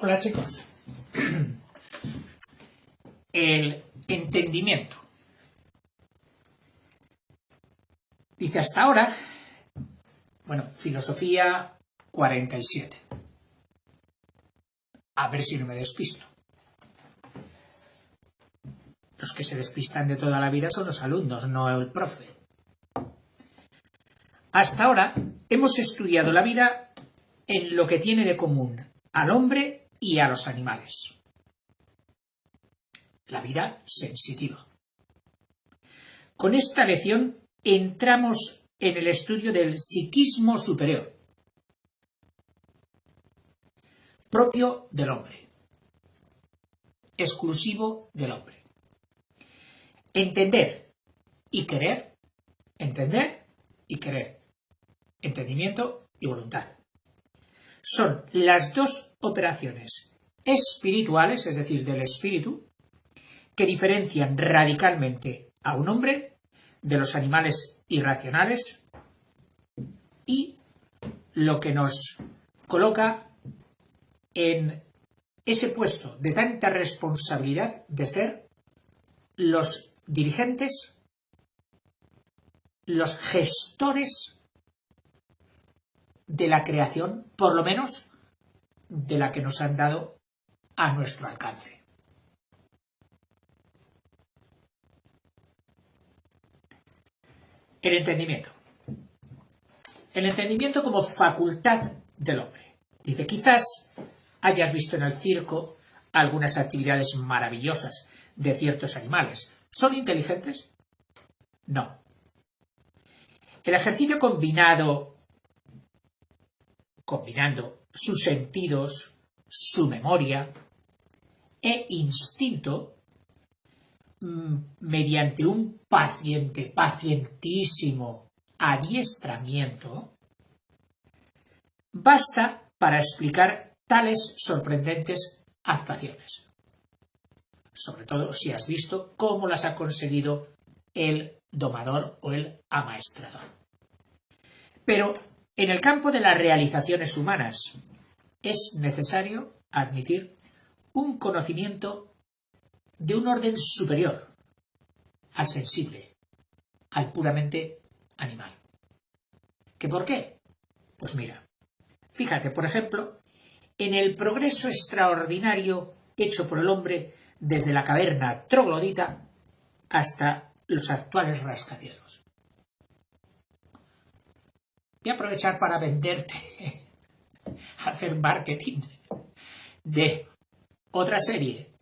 Hola chicos. El entendimiento. Dice hasta ahora, filosofía 47. A ver si no me despisto. Los que se despistan de toda la vida son los alumnos, no el profe. Hasta ahora hemos estudiado la vida en lo que tiene de común al hombre y a los animales. La vida sensitiva. Con esta lección entramos en el estudio del psiquismo superior, propio del hombre, exclusivo del hombre. Entender y querer, entender y querer, entendimiento y voluntad. Son las dos operaciones espirituales, es decir, del espíritu, que diferencian radicalmente a un hombre de los animales irracionales y lo que nos coloca en ese puesto de tanta responsabilidad de ser los dirigentes, los gestores de la creación, por lo menos de la que nos han dado a nuestro alcance. El entendimiento. El entendimiento como facultad del hombre. Dice, quizás hayas visto en el circo algunas actividades maravillosas de ciertos animales. ¿Son inteligentes? No. El ejercicio combinando sus sentidos, su memoria e instinto, mediante un pacientísimo adiestramiento, basta para explicar tales sorprendentes actuaciones. Sobre todo si has visto cómo las ha conseguido el domador o el amaestrador. Pero en el campo de las realizaciones humanas es necesario admitir un conocimiento de un orden superior al sensible, al puramente animal. ¿Qué por qué? Pues mira, fíjate, por ejemplo, en el progreso extraordinario hecho por el hombre desde la caverna troglodita hasta los actuales rascacielos. Voy a aprovechar para venderte, hacer marketing de otra serie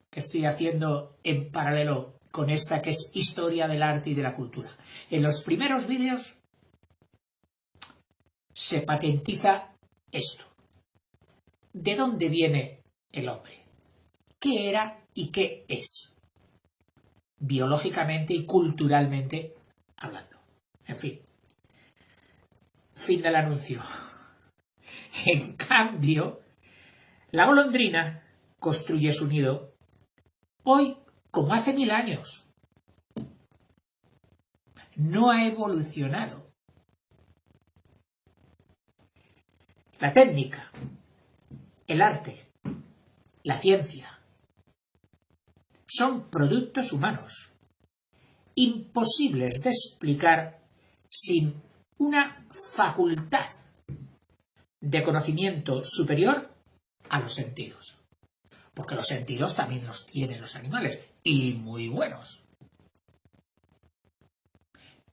que estoy haciendo en paralelo con esta, que es Historia del Arte y de la Cultura. En los primeros vídeos se patentiza esto. ¿De dónde viene el hombre? ¿Qué era y qué es? Biológicamente y culturalmente hablando. En fin. Fin del anuncio. En cambio, la golondrina construye su nido hoy como hace 1000 años. No ha evolucionado. La técnica, el arte, la ciencia son productos humanos, imposibles de explicar sin una facultad de conocimiento superior a los sentidos. Porque los sentidos también los tienen los animales, y muy buenos.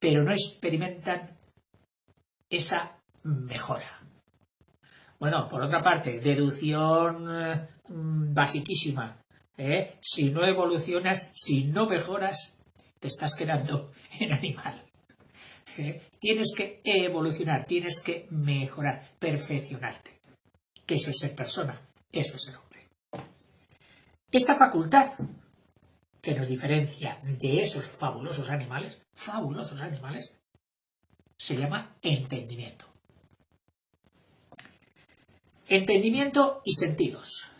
Pero no experimentan esa mejora. Bueno, por otra parte, deducción basiquísima. Si no evolucionas, si no mejoras, te estás quedando en animal. Tienes que evolucionar, tienes que mejorar, perfeccionarte. Que eso es ser persona, eso es ser hombre. Esta facultad que nos diferencia de esos fabulosos animales, se llama entendimiento. Entendimiento y sentidos.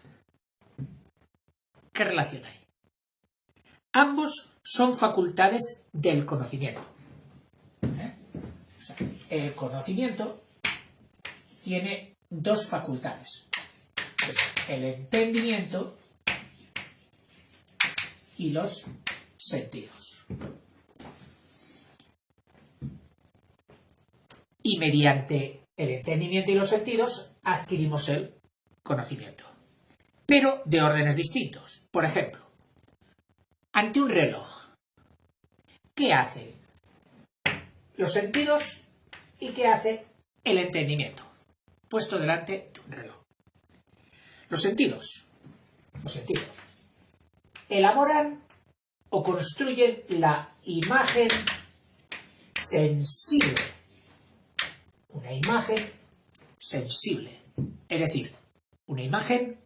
¿Qué relación hay? Ambos son facultades del conocimiento. O sea, el conocimiento tiene dos facultades. es el entendimiento y los sentidos. Y mediante el entendimiento y los sentidos adquirimos el conocimiento, pero de órdenes distintos. Por ejemplo, ante un reloj, ¿qué hace los sentidos y qué hace el entendimiento puesto delante de un reloj? Los sentidos elaboran o construyen la imagen sensible. Una imagen sensible. Es decir, una imagen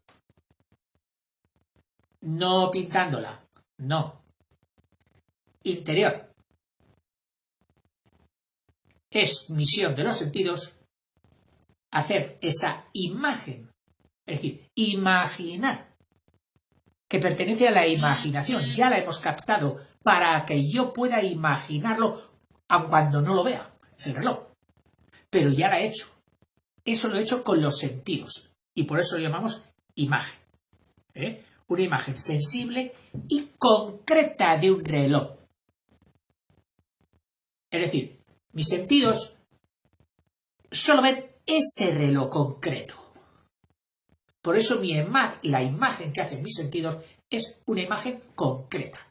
no pintándola, no. Interior. Es misión de los sentidos hacer esa imagen, es decir, imaginar, que pertenece a la imaginación. Ya la hemos captado para que yo pueda imaginarlo, aun cuando no lo vea, el reloj. Pero ya la he hecho. Eso lo he hecho con los sentidos. Y por eso lo llamamos imagen. Una imagen sensible y concreta de un reloj. Es decir, mis sentidos solo ven ese reloj concreto. Por eso la imagen que hacen mis sentidos es una imagen concreta.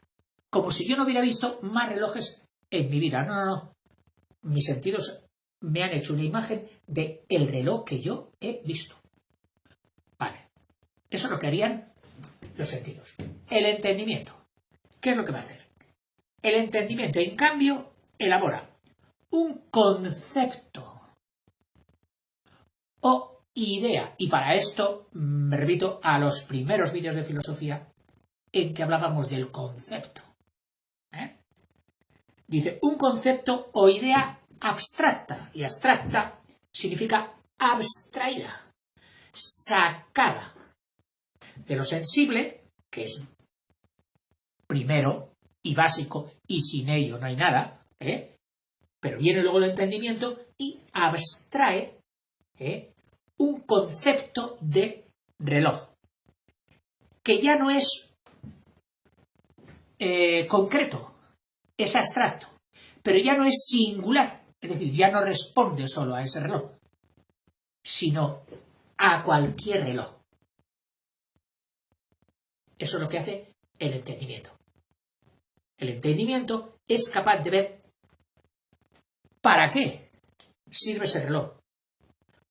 Como si yo no hubiera visto más relojes en mi vida. No. Mis sentidos me han hecho una imagen del reloj que yo he visto. Vale. Eso es lo que harían los sentidos. El entendimiento. ¿Qué es lo que va a hacer? El entendimiento, en cambio, elabora un concepto o idea. Y para esto me remito a los primeros vídeos de filosofía en que hablábamos del concepto. Dice, un concepto o idea abstracta. Y abstracta significa abstraída, sacada de lo sensible, que es primero y básico, y sin ello no hay nada, pero viene luego el entendimiento y abstrae un concepto de reloj, que ya no es concreto, es abstracto, pero ya no es singular, es decir, ya no responde solo a ese reloj, sino a cualquier reloj. Eso es lo que hace el entendimiento. El entendimiento es capaz de ver para qué sirve ese reloj,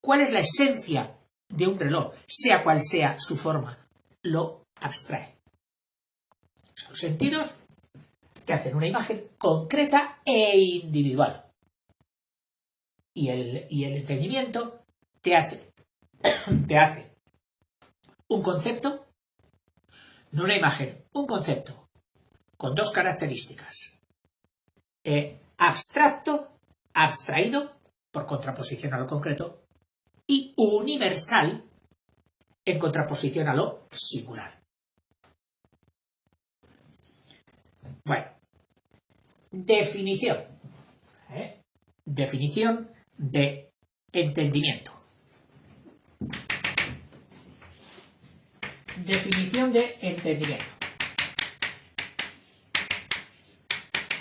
cuál es la esencia de un reloj, sea cual sea su forma, lo abstrae. Son los sentidos que hacen una imagen concreta e individual. Y el entendimiento te hace un concepto, no una imagen, un concepto con dos características. Abstracto, abstraído, por contraposición a lo concreto, y universal, en contraposición a lo singular. Bueno, definición. Definición de entendimiento. Definición de entendimiento.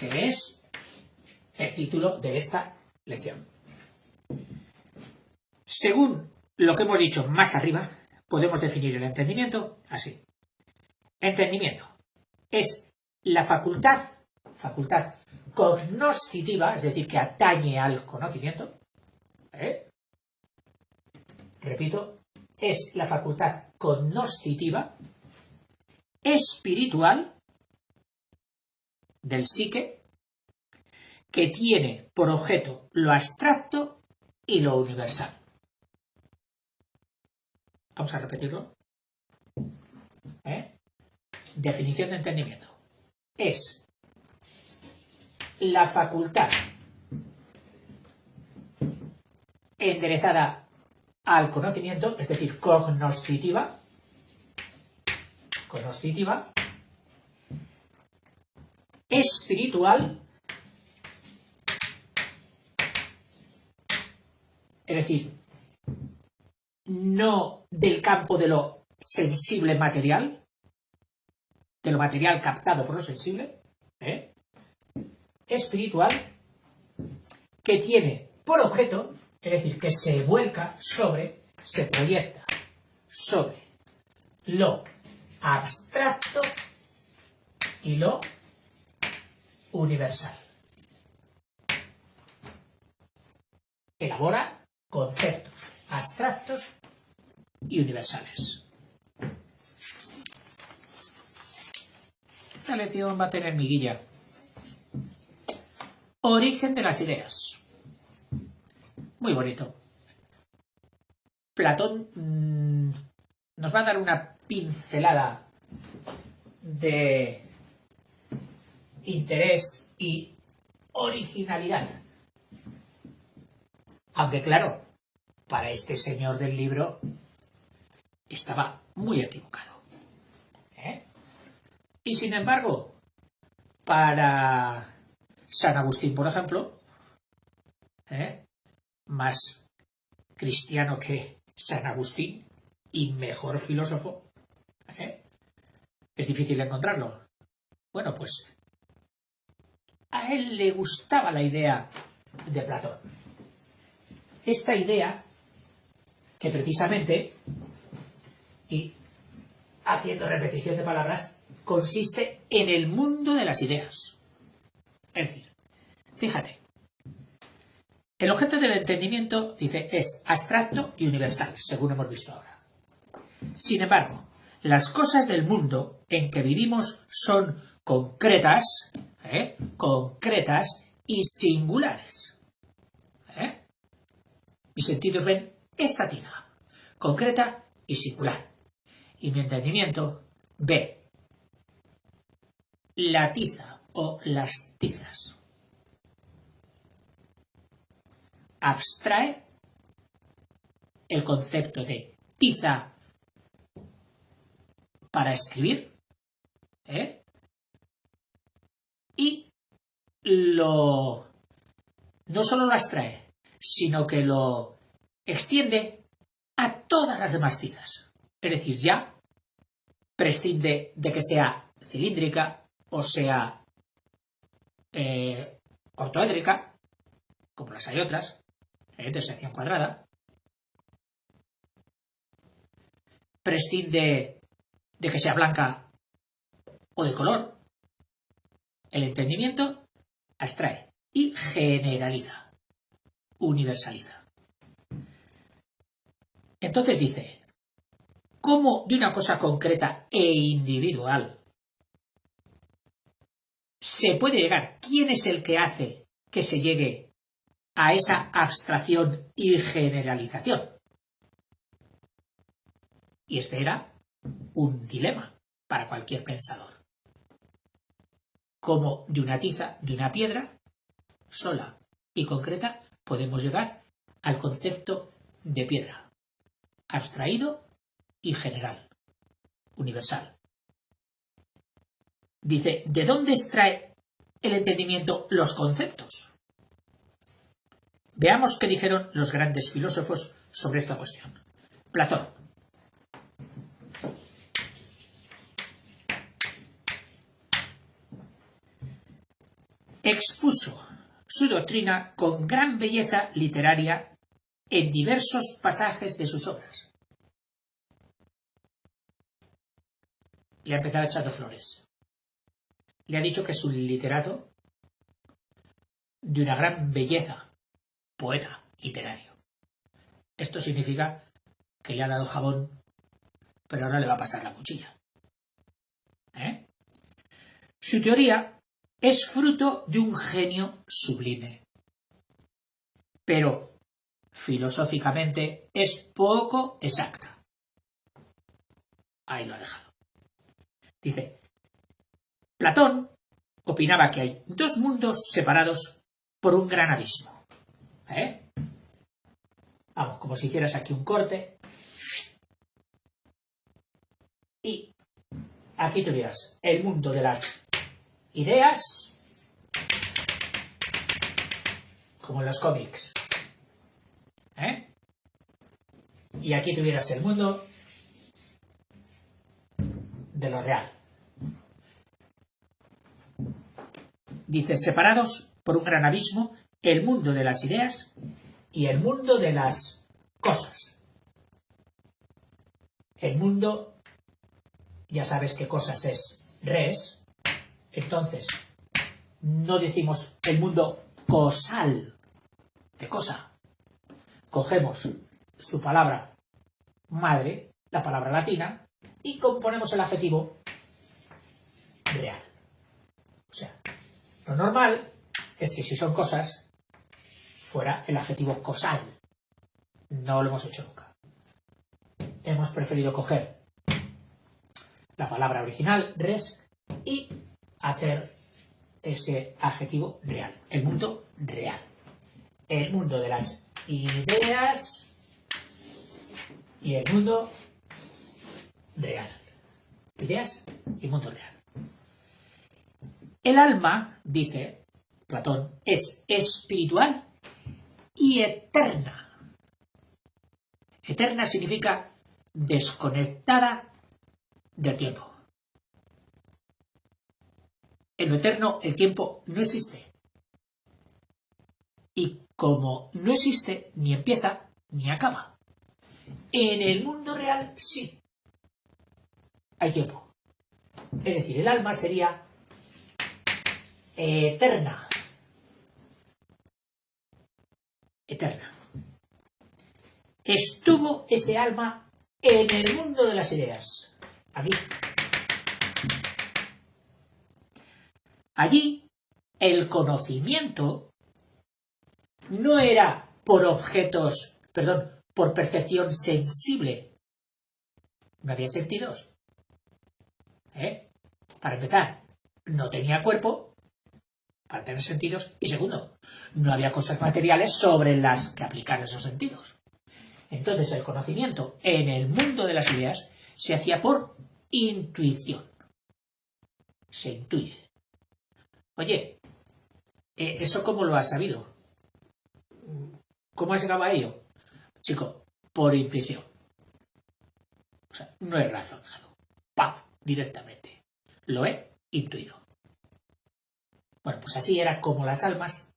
Que es el título de esta lección. Según lo que hemos dicho más arriba, podemos definir el entendimiento así. Entendimiento es la facultad cognoscitiva, es decir, que atañe al conocimiento. Repito, es la facultad cognoscitiva, espiritual, del psique, que tiene por objeto lo abstracto y lo universal. Vamos a repetirlo. Definición de entendimiento. Es la facultad enderezada al conocimiento, es decir, cognoscitiva, espiritual, es decir, no del campo de lo sensible material, de lo material captado por lo sensible, espiritual, que tiene por objeto, es decir, que se vuelca sobre, se proyecta sobre lo abstracto y lo universal. Elabora conceptos abstractos y universales. Esta lección va a tener miguilla. Origen de las ideas. Muy bonito. Platón nos va a dar una pincelada de interés y originalidad. Aunque claro, para este señor del libro estaba muy equivocado. Y sin embargo, para San Agustín, por ejemplo, más cristiano que San Agustín y mejor filósofo, es difícil encontrarlo. Bueno, pues a él le gustaba la idea de Platón. Esta idea que precisamente, y haciendo repetición de palabras, consiste en el mundo de las ideas. Es decir, fíjate, el objeto del entendimiento, dice, es abstracto y universal, según hemos visto ahora. Sin embargo, las cosas del mundo en que vivimos son concretas, concretas y singulares. Mis sentidos ven esta tiza, concreta y singular, y mi entendimiento ve la tiza o las tizas. Abstrae el concepto de tiza para escribir, y no solo lo abstrae, sino que lo extiende a todas las demás tizas. Es decir, ya prescinde de que sea cilíndrica o sea ortoédrica, como las hay otras, de sección cuadrada. Prescinde de que sea blanca o de color. El entendimiento abstrae y generaliza, universaliza. Entonces dice, ¿cómo de una cosa concreta e individual se puede llegar? ¿Quién es el que hace que se llegue a esa abstracción y generalización? Y este era un dilema para cualquier pensador. ¿Cómo de una tiza, de una piedra, sola y concreta, podemos llegar al concepto de piedra, abstraído y general, universal? Dice, ¿de dónde extrae el entendimiento los conceptos? Veamos qué dijeron los grandes filósofos sobre esta cuestión. Platón. Expuso su doctrina con gran belleza literaria en diversos pasajes de sus obras. Le ha empezado echando flores. Le ha dicho que es un literato de una gran belleza, poeta literario. Esto significa que le ha dado jabón, pero ahora le va a pasar la cuchilla. Su teoría es fruto de un genio sublime, pero filosóficamente es poco exacta. Ahí lo ha dejado. Dice, Platón opinaba que hay dos mundos separados por un gran abismo. Vamos, como si hicieras aquí un corte y aquí tuvieras el mundo de las ideas, como en los cómics, y aquí tuvieras el mundo de lo real. Dice, separados por un gran abismo, el mundo de las ideas y el mundo de las cosas. El mundo, ya sabes qué cosas es res, entonces no decimos el mundo cosal, de cosa. Cogemos su palabra madre, la palabra latina, y componemos el adjetivo real. O sea, lo normal es que si son cosas, fuera el adjetivo cosal. No lo hemos hecho nunca. Hemos preferido coger la palabra original, res, y hacer ese adjetivo real. El mundo real. El mundo de las ideas y el mundo real. Ideas y mundo real. El alma, dice Platón, es espiritual y eterna. Eterna significa desconectada del tiempo. En lo eterno el tiempo no existe. Y como no existe, ni empieza ni acaba. En el mundo real sí hay tiempo. Es decir, el alma sería eterna. Eterna. Estuvo ese alma en el mundo de las ideas. Aquí. Allí, el conocimiento no era por objetos, por percepción sensible. No había sentidos. Para empezar, no tenía cuerpo para tener sentidos. Y segundo, no había cosas materiales sobre las que aplicar esos sentidos. Entonces, el conocimiento en el mundo de las ideas se hacía por intuición. Se intuye. Oye, ¿eso cómo lo has sabido? ¿Cómo has llegado a ello? Chico, por intuición. O sea, no he razonado. ¡Paf! Directamente. Lo he intuido. Bueno, pues así era como las almas,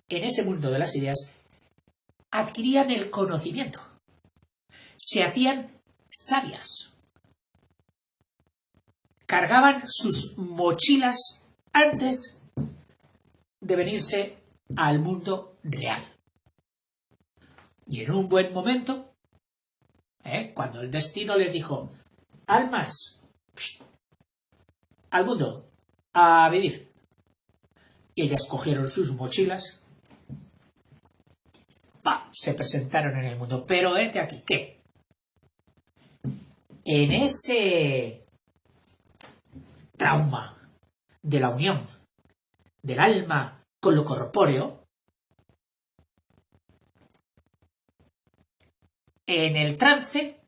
en ese mundo de las ideas, adquirían el conocimiento. Se hacían sabias. Cargaban sus mochilas antes de venirse al mundo real. Y en un buen momento, cuando el destino les dijo, almas, al mundo, a vivir. Y ellas cogieron sus mochilas, se presentaron en el mundo. Pero de aquí, ¿qué? En ese trauma de la unión del alma con lo corpóreo, en el trance,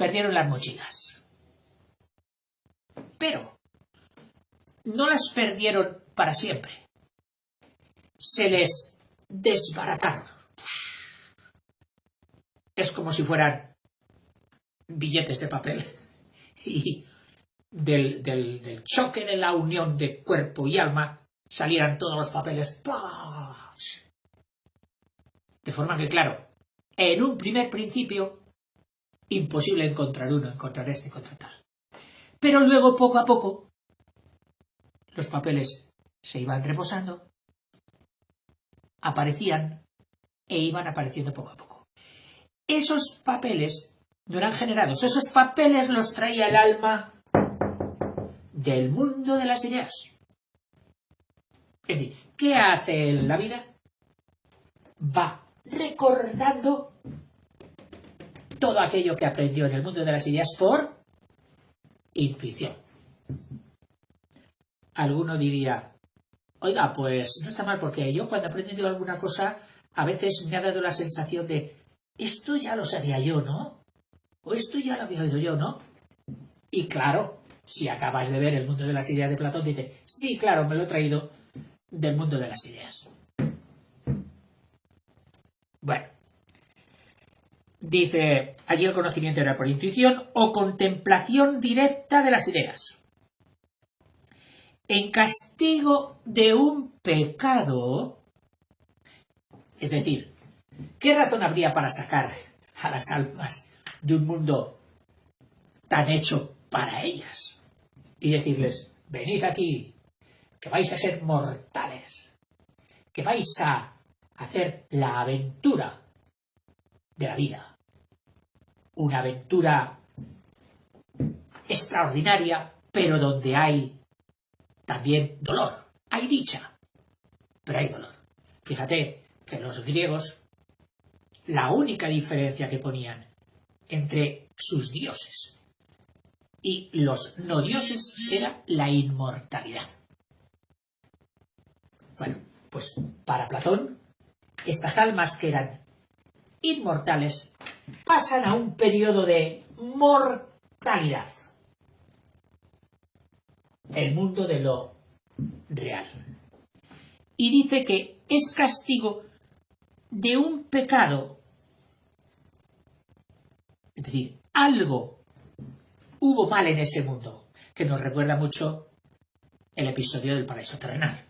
perdieron las mochilas. Pero no las perdieron para siempre. Se les desbarataron. Es como si fueran billetes de papel. Y del choque de la unión de cuerpo y alma salieran todos los papeles. ¡Pah! De forma que, claro, en un primer principio, imposible encontrar uno, encontrar este, encontrar tal. Pero luego, poco a poco, los papeles se iban reposando, aparecían e iban apareciendo poco a poco. Esos papeles no eran generados, esos papeles los traía el alma del mundo de las ideas. Es decir, ¿qué hace en la vida? Va recordando todo aquello que aprendió en el mundo de las ideas por intuición. Alguno diría, oiga, pues no está mal, porque yo cuando he aprendido alguna cosa a veces me ha dado la sensación de esto ya lo sabía yo, ¿no? O esto ya lo había oído yo, ¿no? Y claro, si acabas de ver el mundo de las ideas de Platón, dices, sí, claro, me lo he traído del mundo de las ideas. Bueno, dice, allí el conocimiento era por intuición o contemplación directa de las ideas. En castigo de un pecado, es decir, ¿qué razón habría para sacar a las almas de un mundo tan hecho para ellas y decirles, venid aquí, que vais a ser mortales, que vais a hacer la aventura de la vida, una aventura extraordinaria, pero donde hay también dolor, hay dicha, pero hay dolor. Fíjate que los griegos, la única diferencia que ponían entre sus dioses y los no dioses era la inmortalidad. Bueno, pues para Platón, estas almas que eran inmortales pasan a un periodo de mortalidad. El mundo de lo real. Y dice que es castigo de un pecado. Es decir, algo hubo mal en ese mundo, que nos recuerda mucho el episodio del paraíso terrenal.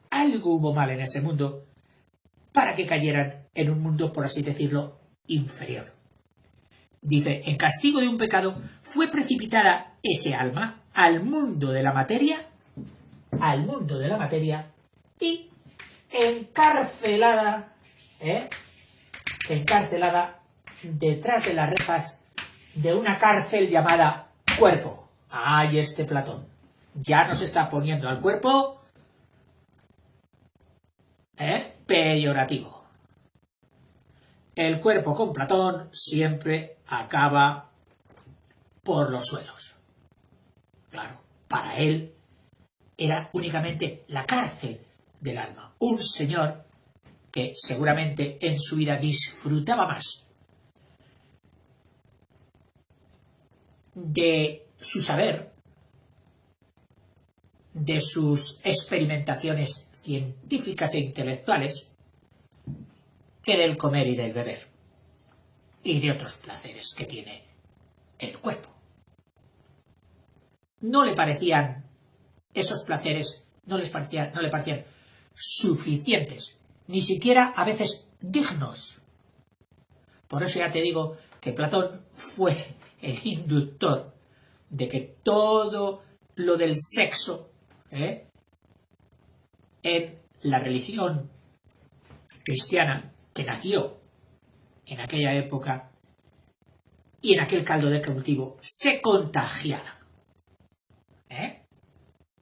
Algo hubo mal en ese mundo para que cayeran en un mundo, por así decirlo, inferior. Dice, en castigo de un pecado fue precipitada ese alma al mundo de la materia y encarcelada detrás de las rejas de una cárcel llamada cuerpo. ¡Ay, este Platón! Ya nos está poniendo al cuerpo peyorativo. El cuerpo con Platón siempre acaba por los suelos. Claro, para él era únicamente la cárcel del alma. Un señor que seguramente en su vida disfrutaba más de su saber, de sus experimentaciones científicas e intelectuales, que del comer y del beber, y de otros placeres que tiene el cuerpo. No le parecían esos placeres, no le parecían suficientes, ni siquiera a veces dignos. Por eso ya te digo que Platón fue el inductor de que todo lo del sexo en la religión cristiana que nació en aquella época y en aquel caldo de cultivo se contagiara.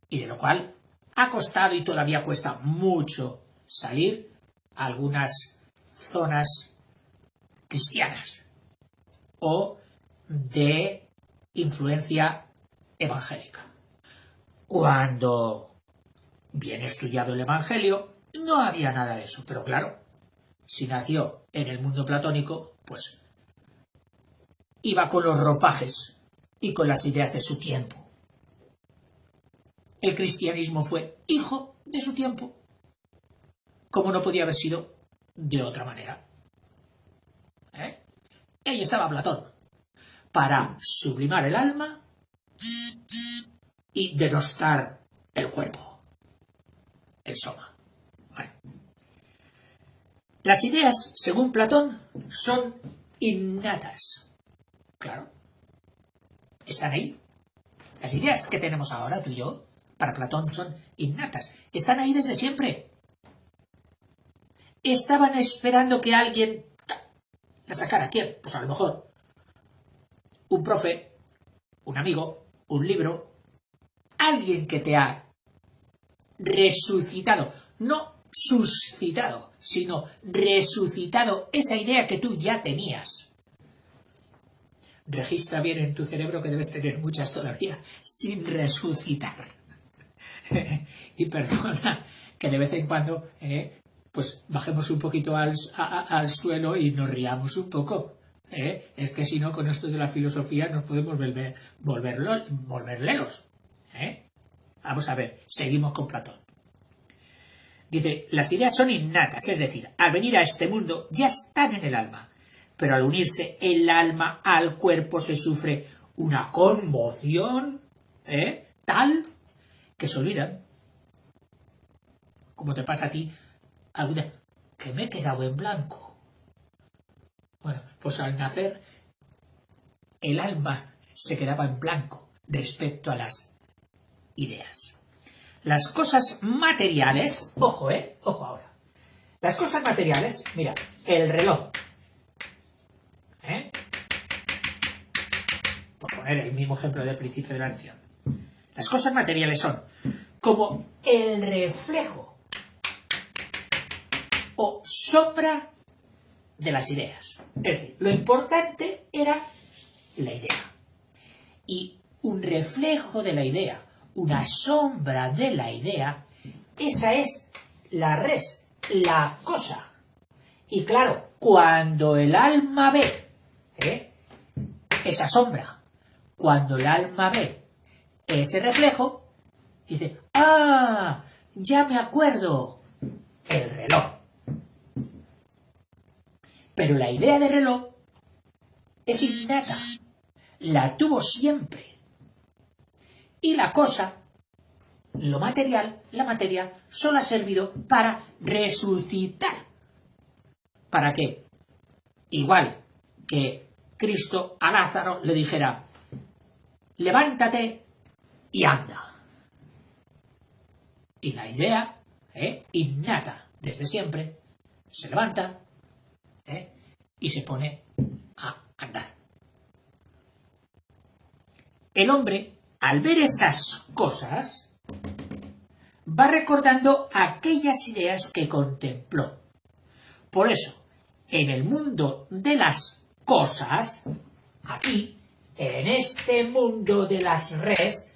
Y de lo cual ha costado y todavía cuesta mucho salir a algunas zonas cristianas o de influencia evangélica. Cuando bien estudiado el Evangelio, no había nada de eso, pero claro, si nació en el mundo platónico, pues iba con los ropajes y con las ideas de su tiempo. El cristianismo fue hijo de su tiempo, como no podía haber sido de otra manera. Ahí estaba Platón, para sublimar el alma y denostar el cuerpo, el soma. Bueno. Las ideas, según Platón, son innatas. Claro, están ahí. Las ideas que tenemos ahora, tú y yo, para Platón son innatas. Están ahí desde siempre. Estaban esperando que alguien la sacara. ¿Quién? Pues a lo mejor un profe, un amigo, un libro, alguien que te ha resucitado, no suscitado, sino resucitado esa idea que tú ya tenías. Registra bien en tu cerebro que debes tener muchas todavía sin resucitar. Y perdona que de vez en cuando pues bajemos un poquito al suelo y nos riamos un poco. Es que si no, con esto de la filosofía nos podemos volver lelos. Vamos a ver, seguimos con Platón. Dice, las ideas son innatas, es decir, al venir a este mundo ya están en el alma, pero al unirse el alma al cuerpo se sufre una conmoción tal que se olvidan. Como te pasa a ti, alguna que me he quedado en blanco. Bueno, pues al nacer el alma se quedaba en blanco respecto a las ideas. Las cosas materiales, ojo ahora. Las cosas materiales, mira, el reloj. Por poner el mismo ejemplo del principio de la lección. Las cosas materiales son como el reflejo o sombra de las ideas. Es decir, lo importante era la idea. Y un reflejo de la idea, una sombra de la idea, esa es la res, la cosa. Y claro, cuando el alma ve esa sombra, cuando el alma ve ese reflejo, dice, ¡ah! Ya me acuerdo, el reloj. Pero la idea de reloj es innata, la tuvo siempre. Y la cosa, lo material, la materia, solo ha servido para resucitar. ¿Para qué? Igual que Cristo a Lázaro le dijera, levántate y anda. Y la idea, innata desde siempre, se levanta y se pone a andar. El hombre, al ver esas cosas, va recordando aquellas ideas que contempló. Por eso, en el mundo de las cosas, aquí, en este mundo de las res,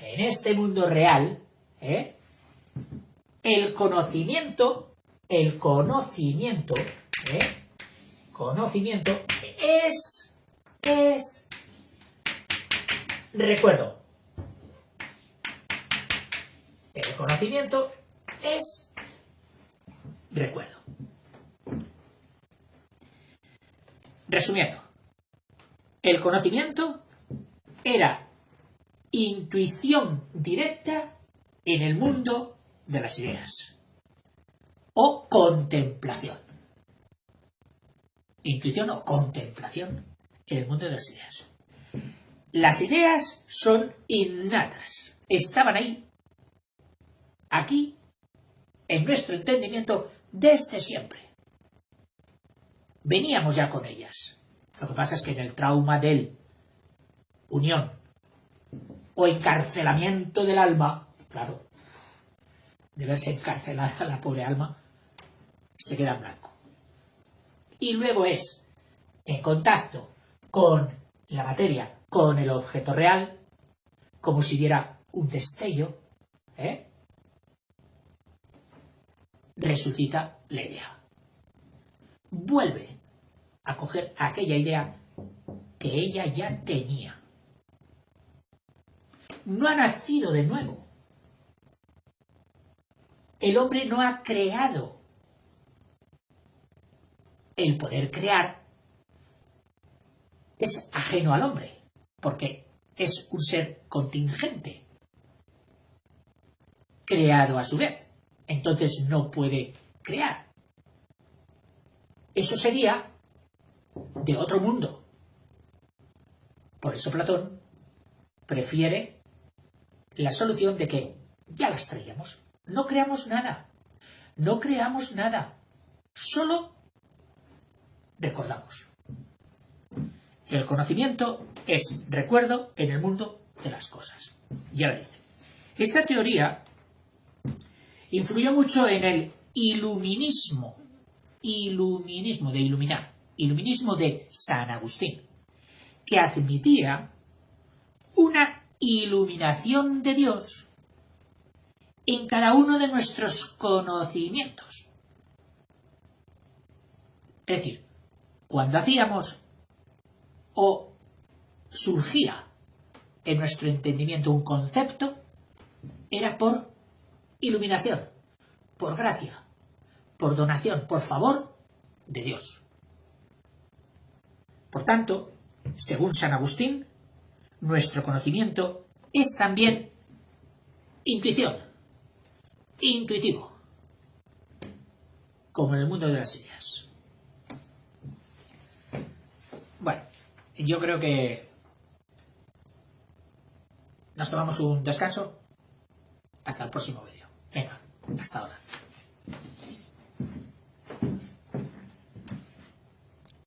en este mundo real, el conocimiento es recuerdo. El conocimiento es recuerdo. Resumiendo, el conocimiento era intuición directa en el mundo de las ideas o contemplación. Intuición o contemplación en el mundo de las ideas. Las ideas son innatas, estaban ahí, aquí, en nuestro entendimiento desde siempre. Veníamos ya con ellas. Lo que pasa es que en el trauma del unión o encarcelamiento del alma, claro, de verse encarcelada la pobre alma, se queda en blanco. Y luego es en contacto con la materia, con el objeto real, como si diera un destello, resucita la idea. Vuelve a coger aquella idea que ella ya tenía. No ha nacido de nuevo. El hombre no ha creado. El poder crear es ajeno al hombre, porque es un ser contingente, creado a su vez. Entonces no puede crear. Eso sería de otro mundo. Por eso Platón prefiere la solución de que ya las traíamos. No creamos nada. No creamos nada. Solo recordamos. El conocimiento es recuerdo en el mundo de las cosas. Ya veis. Esta teoría influyó mucho en el iluminismo. Iluminismo de iluminar. Iluminismo de San Agustín, que admitía una iluminación de Dios en cada uno de nuestros conocimientos. Es decir, cuando hacíamos o surgía en nuestro entendimiento un concepto, era por iluminación, por gracia, por donación, por favor de Dios. Por tanto, según San Agustín, nuestro conocimiento es también intuición, intuitivo, como en el mundo de las ideas. Bueno, yo creo que nos tomamos un descanso. Hasta el próximo vídeo. Venga, hasta ahora.